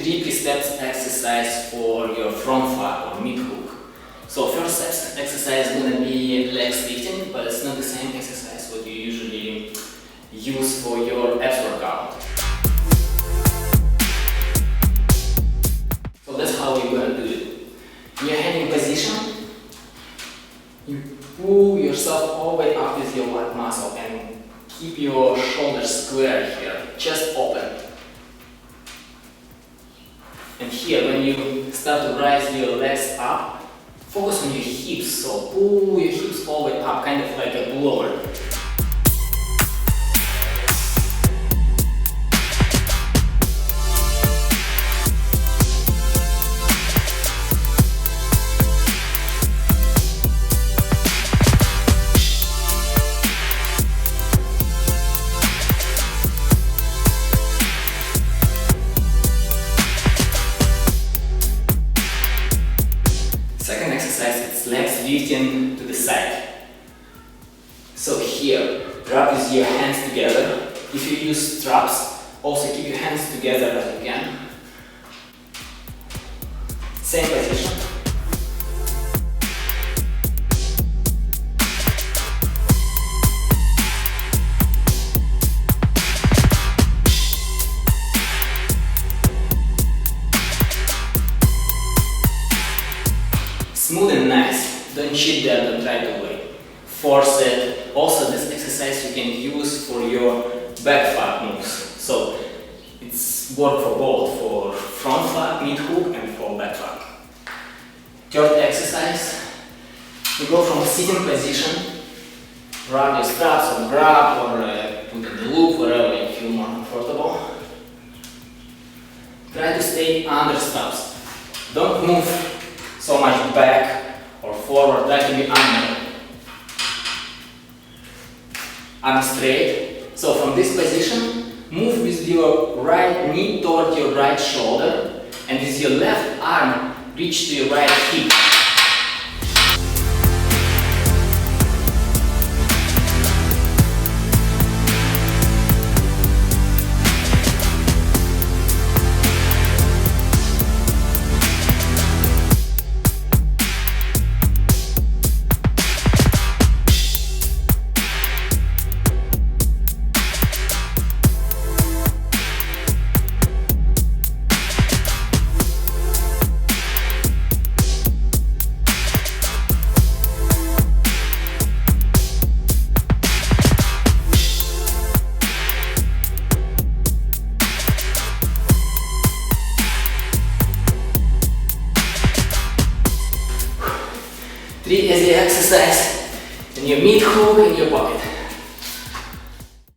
3 steps exercise for your front flap or Meathook. So first exercise is gonna be legs lifting, but it's not the same exercise what you usually use for your abs workout. So that's how we're gonna do it. In your heading position, you pull yourself all the way up with your lat muscle and keep your shoulders square here, chest open. And here, when you start to rise your legs up, focus on your hips, so pull your hips all the way up, kind of like a blower. Second exercise is legs lifting to the side. So here, grab with your hands together. If you use straps, also keep your hands together as you can. Same position. Smooth and nice. Don't cheat there, don't try to force it. Also, this exercise you can use for your back flap moves. So it's work for both, for front flap, Meathook, and for back flap. Third exercise, you go from sitting position, grab your straps or grab or put in the loop, wherever you feel more comfortable. Try to stay under straps. Don't move so much back or forward, try to be under. Arm straight. So from this position, move with your right knee toward your right shoulder and with your left arm reach to your right hip. Three easy exercise in your Meathook in your pocket.